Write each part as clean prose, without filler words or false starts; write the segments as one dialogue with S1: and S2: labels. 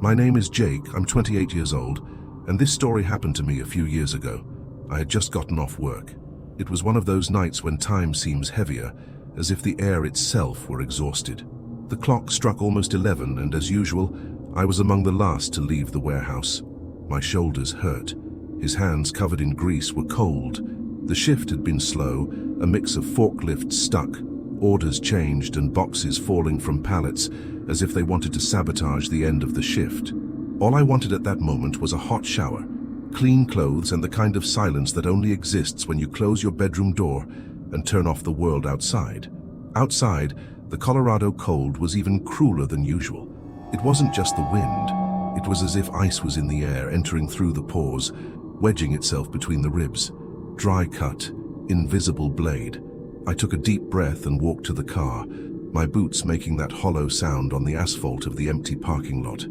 S1: My name is Jake, I'm 28 years old, and this story happened to me a few years ago. I had just gotten off work. It was one of those nights when time seems heavier, as if the air itself were exhausted. The clock struck almost 11, and as usual, I was among the last to leave the warehouse. My shoulders hurt. His hands covered in grease were cold. The shift had been slow, a mix of forklifts stuck, orders changed, and boxes falling from pallets as if they wanted to sabotage the end of the shift. All I wanted at that moment was a hot shower, clean clothes, and the kind of silence that only exists when you close your bedroom door and turn off the world outside. Outside, the Colorado cold was even crueler than usual. It wasn't just the wind. It was as if ice was in the air, entering through the pores, wedging itself between the ribs. Dry cut, invisible blade. I took a deep breath and walked to the car, my boots making that hollow sound on the asphalt of the empty parking lot.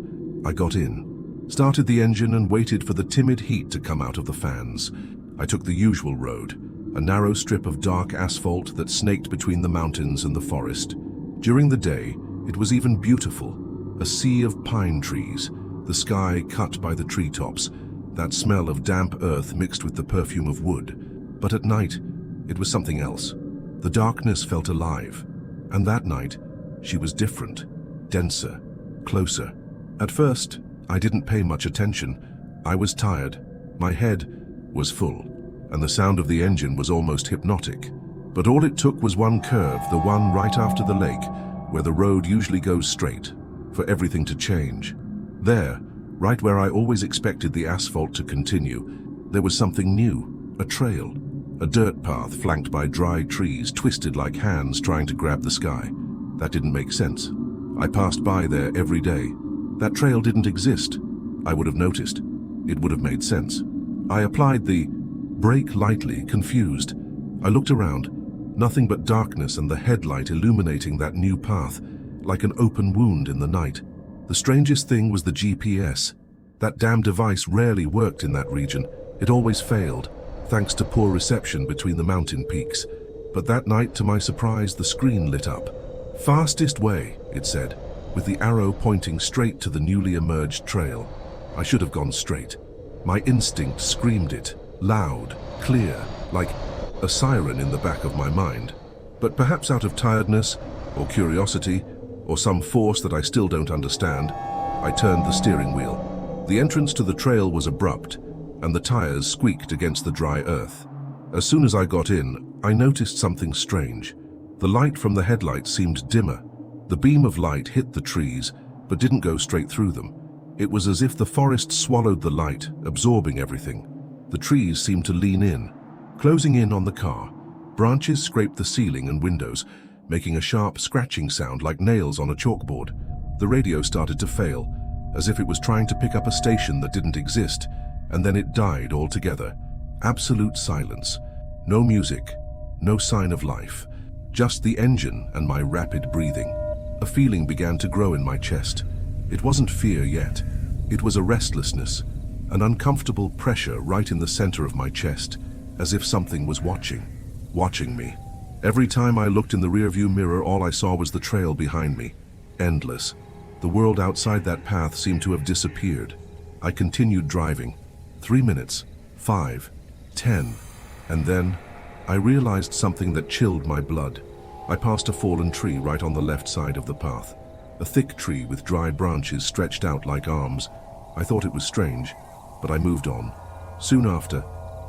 S1: I got in, started the engine, and waited for the timid heat to come out of the fans. I took the usual road, a narrow strip of dark asphalt that snaked between the mountains and the forest. During the day, it was even beautiful, a sea of pine trees, the sky cut by the treetops, that smell of damp earth mixed with the perfume of wood. But at night, it was something else. The darkness felt alive, and that night, she was different, denser, closer. At first, I didn't pay much attention. I was tired, my head was full, and the sound of the engine was almost hypnotic. But all it took was one curve, the one right after the lake, where the road usually goes straight, for everything to change. There, right where I always expected the asphalt to continue, there was something new, a trail, a dirt path flanked by dry trees twisted like hands trying to grab the sky. That didn't make sense. I passed by there every day. That trail didn't exist. I would have noticed. It would have made sense. I applied the brake lightly, confused. I looked around, nothing but darkness and the headlight illuminating that new path, like an open wound in the night. The strangest thing was the GPS. That damn device rarely worked in that region. It always failed, thanks to poor reception between the mountain peaks. But that night, to my surprise, the screen lit up. Fastest way, it said, with the arrow pointing straight to the newly emerged trail. I should have gone straight. My instinct screamed it, loud, clear, like a siren in the back of my mind. But perhaps out of tiredness, or curiosity, or some force that I still don't understand, I turned the steering wheel. The entrance to the trail was abrupt, and the tires squeaked against the dry earth. As soon as I got in, I noticed something strange. The light from the headlights seemed dimmer. The beam of light hit the trees, but didn't go straight through them. It was as if the forest swallowed the light, absorbing everything. The trees seemed to lean in, closing in on the car. Branches scraped the ceiling and windows, making a sharp scratching sound like nails on a chalkboard. The radio started to fail, as if it was trying to pick up a station that didn't exist, and then it died altogether. Absolute silence. No music, no sign of life. Just the engine and my rapid breathing. A feeling began to grow in my chest. It wasn't fear yet. It was a restlessness, an uncomfortable pressure right in the center of my chest, as if something was watching me. Every time I looked in the rearview mirror, all I saw was the trail behind me, endless. The world outside that path seemed to have disappeared. I continued driving. 3 minutes, 5, 10, and then I realized something that chilled my blood. I passed a fallen tree right on the left side of the path. A thick tree with dry branches stretched out like arms. I thought it was strange, but I moved on. Soon after,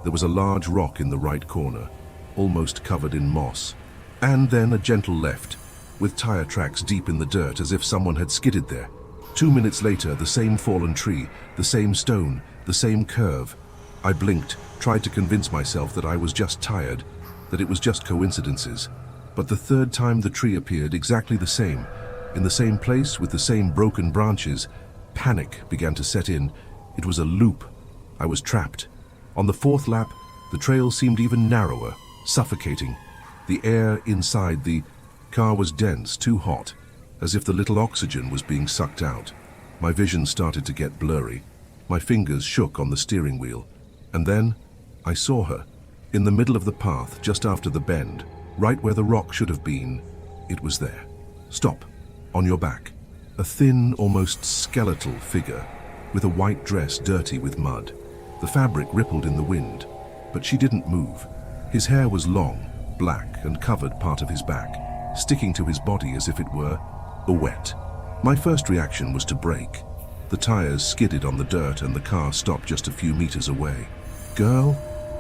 S1: there was a large rock in the right corner, almost covered in moss. And then a gentle left, with tire tracks deep in the dirt as if someone had skidded there. 2 minutes later, the same fallen tree, the same stone, the same curve. I blinked, tried to convince myself that I was just tired, that it was just coincidences. But the third time the tree appeared exactly the same, in the same place with the same broken branches, panic began to set in. It was a loop. I was trapped. On the fourth lap, the trail seemed even narrower, suffocating. The air inside the car was dense, too hot, as if the little oxygen was being sucked out. My vision started to get blurry. My fingers shook on the steering wheel. And then, I saw her, in the middle of the path, just after the bend, right where the rock should have been. It was there. Stop. On your back. A thin, almost skeletal figure, with a white dress dirty with mud. The fabric rippled in the wind, but she didn't move. His hair was long, black, and covered part of his back, sticking to his body as if it were wet. My first reaction was to brake. The tires skidded on the dirt and the car stopped just a few meters away. "Girl?"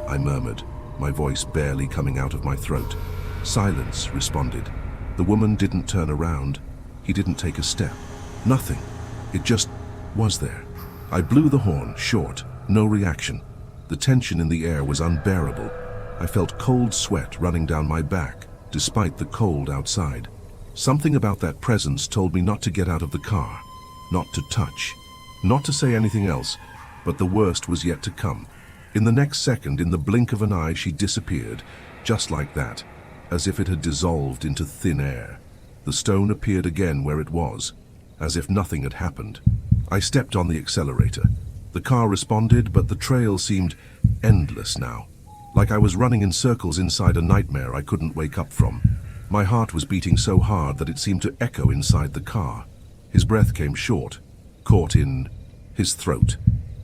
S1: I murmured, my voice barely coming out of my throat. Silence responded. The woman didn't turn around. He didn't take a step. Nothing. It just was there. I blew the horn, short, no reaction. The tension in the air was unbearable. I felt cold sweat running down my back, despite the cold outside. Something about that presence told me not to get out of the car, not to touch, not to say anything else, but the worst was yet to come. In the next second, in the blink of an eye, she disappeared, just like that, as if it had dissolved into thin air. The stone appeared again where it was, as if nothing had happened. I stepped on the accelerator. The car responded, but the trail seemed endless now, like I was running in circles inside a nightmare I couldn't wake up from. My heart was beating so hard that it seemed to echo inside the car. His breath came short, caught in his throat.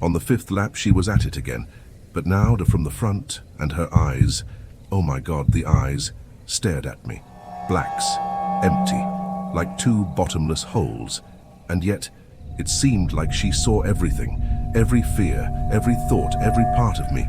S1: On the fifth lap, she was at it again, but now from the front, and her eyes, oh my God, the eyes, stared at me. Blacks, empty, like two bottomless holes, and yet it seemed like she saw everything, every fear, every thought, every part of me.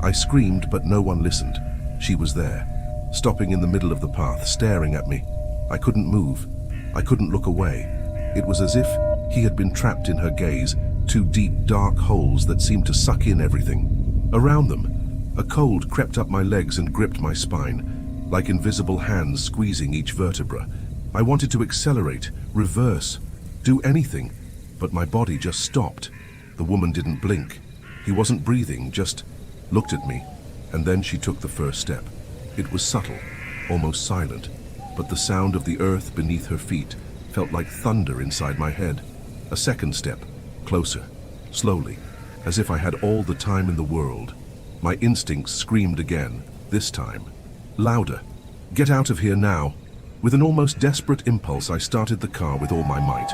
S1: I screamed, but no one listened. She was there, stopping in the middle of the path, staring at me. I couldn't move. I couldn't look away. It was as if he had been trapped in her gaze, two deep, dark holes that seemed to suck in everything. Around them, a cold crept up my legs and gripped my spine, like invisible hands squeezing each vertebra. I wanted to accelerate, reverse, do anything, but my body just stopped. The woman didn't blink. He wasn't breathing, just looked at me, and then she took the first step. It was subtle, almost silent, but the sound of the earth beneath her feet felt like thunder inside my head. A second step, closer, slowly, as if I had all the time in the world. My instincts screamed again, this time, louder. "Get out of here now." With an almost desperate impulse, I started the car with all my might.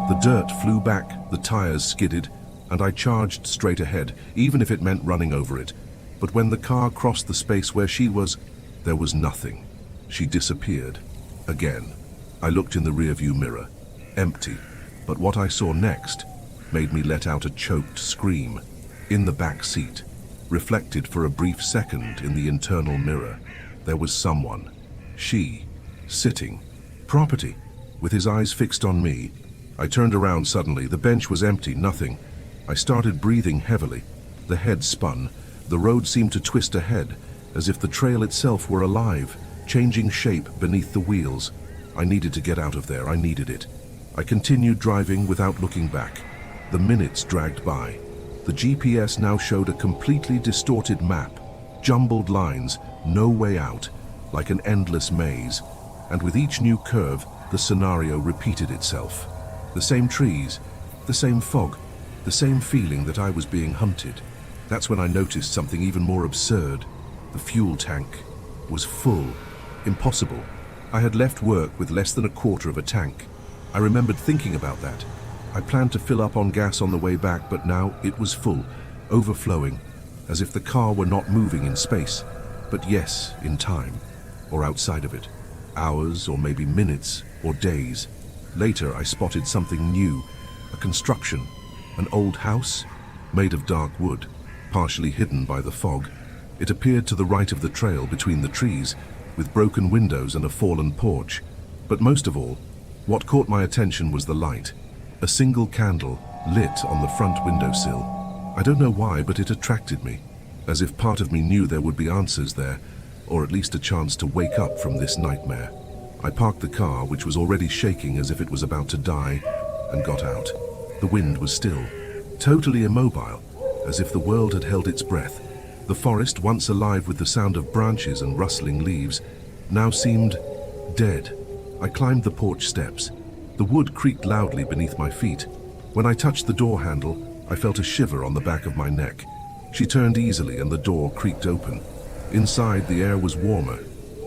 S1: The dirt flew back, the tires skidded, and I charged straight ahead, even if it meant running over it. But when the car crossed the space where she was, there was nothing. She disappeared. Again. I looked in the rearview mirror. Empty. But what I saw next made me let out a choked scream. In the back seat, reflected for a brief second in the internal mirror, there was someone. She, sitting. Property. With his eyes fixed on me. I turned around suddenly. The bench was empty, nothing. I started breathing heavily. The head spun. The road seemed to twist ahead, as if the trail itself were alive, changing shape beneath the wheels. I needed to get out of there. I needed it. I continued driving without looking back. The minutes dragged by. The GPS now showed a completely distorted map, jumbled lines, no way out, like an endless maze. And with each new curve, the scenario repeated itself. The same trees, the same fog, the same feeling that I was being hunted. That's when I noticed something even more absurd. The fuel tank was full. Impossible. I had left work with less than a quarter of a tank. I remembered thinking about that. I planned to fill up on gas on the way back, but now it was full, overflowing, as if the car were not moving in space, but yes, in time, or outside of it. Hours, or maybe minutes, or days. Later, I spotted something new, a construction, an old house, made of dark wood, partially hidden by the fog. It appeared to the right of the trail between the trees, with broken windows and a fallen porch. But most of all, what caught my attention was the light. A single candle lit on the front windowsill. I don't know why, but it attracted me, as if part of me knew there would be answers there, or at least a chance to wake up from this nightmare. I parked the car, which was already shaking as if it was about to die, and got out. The wind was still, totally immobile, as if the world had held its breath. The forest, once alive with the sound of branches and rustling leaves, now seemed dead. I climbed the porch steps. The wood creaked loudly beneath my feet. When I touched the door handle, I felt a shiver on the back of my neck. She turned easily and the door creaked open. Inside, the air was warmer,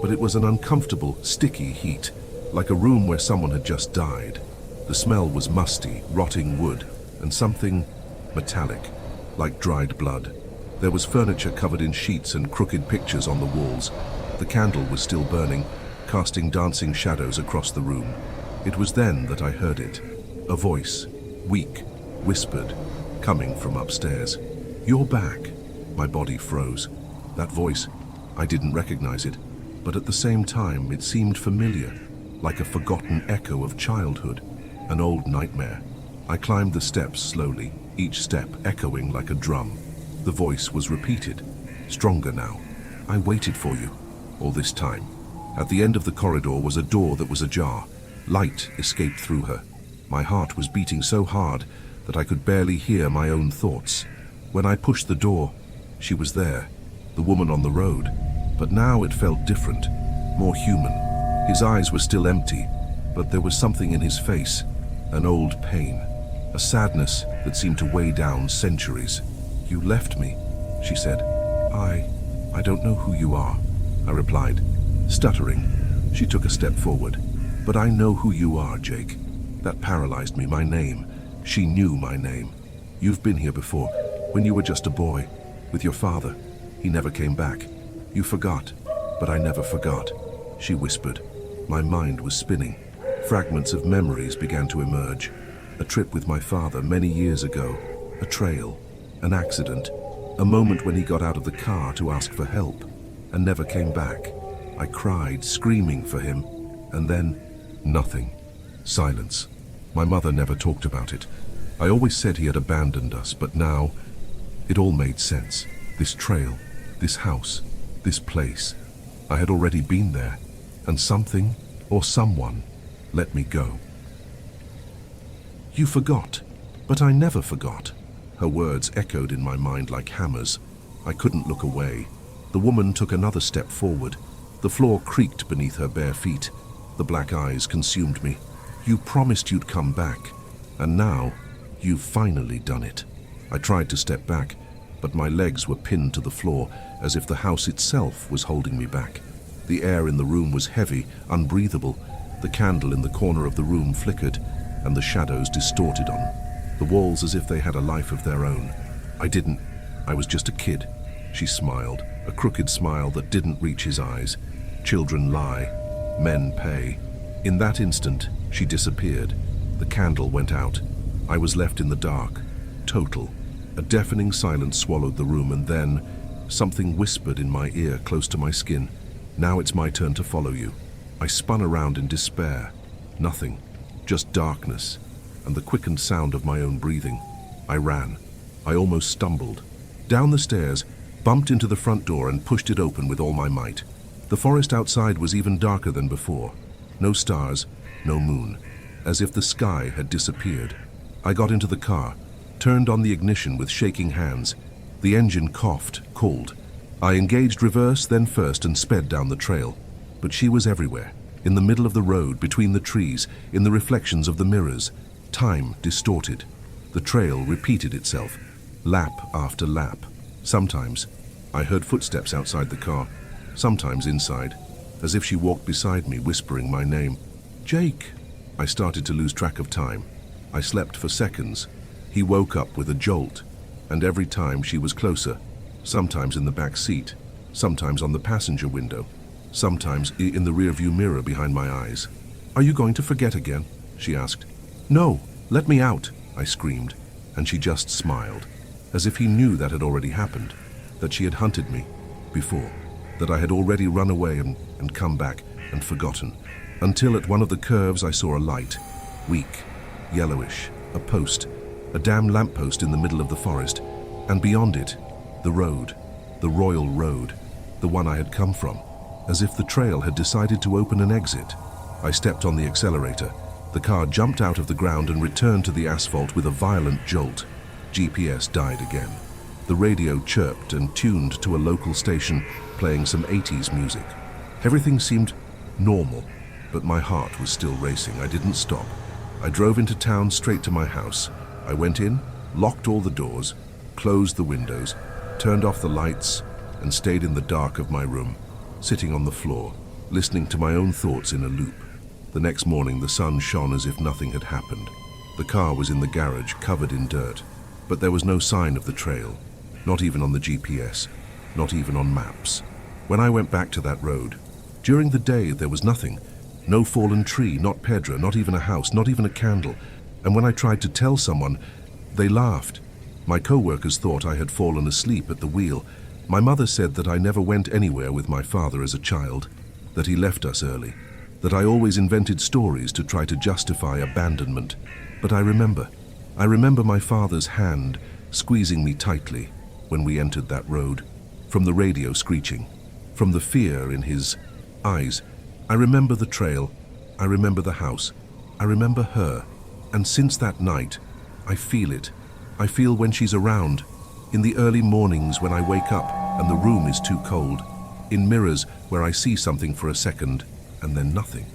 S1: but it was an uncomfortable, sticky heat, like a room where someone had just died. The smell was musty, rotting wood, and something metallic, like dried blood. There was furniture covered in sheets and crooked pictures on the walls. The candle was still burning, casting dancing shadows across the room. It was then that I heard it. A voice, weak, whispered, coming from upstairs. "You're back." My body froze. That voice, I didn't recognize it, but at the same time it seemed familiar, like a forgotten echo of childhood, an old nightmare. I climbed the steps slowly, each step echoing like a drum. The voice was repeated, stronger now. "I waited for you all this time." At the end of the corridor was a door that was ajar. Light escaped through her. My heart was beating so hard that I could barely hear my own thoughts. When I pushed the door, she was there, the woman on the road. But now it felt different, more human. His eyes were still empty, but there was something in his face, an old pain, a sadness that seemed to weigh down centuries. "You left me," she said. I don't know who you are," I replied, stuttering. She took a step forward. "But I know who you are, Jake." That paralyzed me, my name. She knew my name. "You've been here before, when you were just a boy, with your father. He never came back. You forgot, but I never forgot," she whispered. My mind was spinning. Fragments of memories began to emerge. A trip with my father many years ago, a trail, an accident, a moment when he got out of the car to ask for help and never came back. I cried, screaming for him, and then nothing. Silence. My mother never talked about it. I always said he had abandoned us, but now it all made sense. This trail, this house, this place. I had already been there, and something or someone let me go. "You forgot, but I never forgot." Her words echoed in my mind like hammers. I couldn't look away. The woman took another step forward. The floor creaked beneath her bare feet. The black eyes consumed me. "You promised you'd come back, and now you've finally done it." I tried to step back, but my legs were pinned to the floor, as if the house itself was holding me back. The air in the room was heavy, unbreathable. The candle in the corner of the room flickered, and the shadows distorted on the walls as if they had a life of their own. I was just a kid. She smiled, a crooked smile that didn't reach his eyes. Children lie, men pay. In that instant, she disappeared. The candle went out. I was left in the dark, total. A deafening silence swallowed the room, and then something whispered in my ear close to my skin. "Now it's my turn to follow you." I spun around in despair. Nothing, just darkness, and the quickened sound of my own breathing. I ran. I almost stumbled. Down the stairs, bumped into the front door and pushed it open with all my might. The forest outside was even darker than before. No stars, no moon, as if the sky had disappeared. I got into the car, turned on the ignition with shaking hands. The engine coughed, called. I engaged reverse, then first, and sped down the trail. But she was everywhere, in the middle of the road, between the trees, in the reflections of the mirrors. Time distorted. The trail repeated itself, lap after lap. Sometimes I heard footsteps outside the car, sometimes inside, as if she walked beside me, whispering my name. "Jake!" I started to lose track of time. I slept for seconds. He woke up with a jolt, and every time she was closer, sometimes in the back seat, sometimes on the passenger window, sometimes in the rearview mirror behind my eyes. "Are you going to forget again?" she asked. "No, let me out," I screamed, and she just smiled, as if he knew that had already happened, that she had hunted me before, that I had already run away and come back and forgotten, until at one of the curves I saw a light, weak, yellowish, a post, a damn lamppost in the middle of the forest, and beyond it, the road, the royal road, the one I had come from, as if the trail had decided to open an exit. I stepped on the accelerator. The car jumped out of the ground and returned to the asphalt with a violent jolt. GPS died again. The radio chirped and tuned to a local station playing some 80s music. Everything seemed normal, but my heart was still racing. I didn't stop. I drove into town straight to my house. I went in, locked all the doors, closed the windows, turned off the lights, and stayed in the dark of my room, sitting on the floor, listening to my own thoughts in a loop. The next morning, the sun shone as if nothing had happened. The car was in the garage, covered in dirt, but there was no sign of the trail, not even on the GPS, not even on maps. When I went back to that road, during the day there was nothing. No fallen tree, not Pedra, not even a house, not even a candle. And when I tried to tell someone, they laughed. My co-workers thought I had fallen asleep at the wheel. My mother said that I never went anywhere with my father as a child, that he left us early, that I always invented stories to try to justify abandonment. But I remember my father's hand squeezing me tightly when we entered that road, from the radio screeching, from the fear in his eyes. I remember the trail, I remember the house, I remember her, and since that night, I feel it. I feel when she's around, in the early mornings when I wake up and the room is too cold, in mirrors where I see something for a second and then nothing,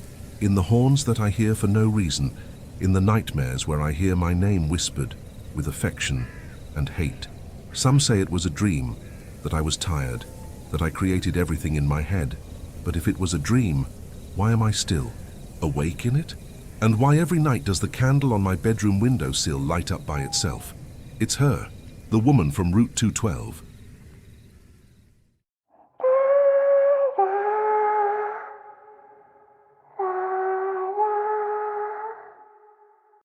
S1: in the horns that I hear for no reason, in the nightmares where I hear my name whispered with affection and hate. Some say it was a dream, that I was tired, that I created everything in my head. But if it was a dream, why am I still awake in it? And why every night does the candle on my bedroom windowsill light up by itself? It's her, the woman from Route 212.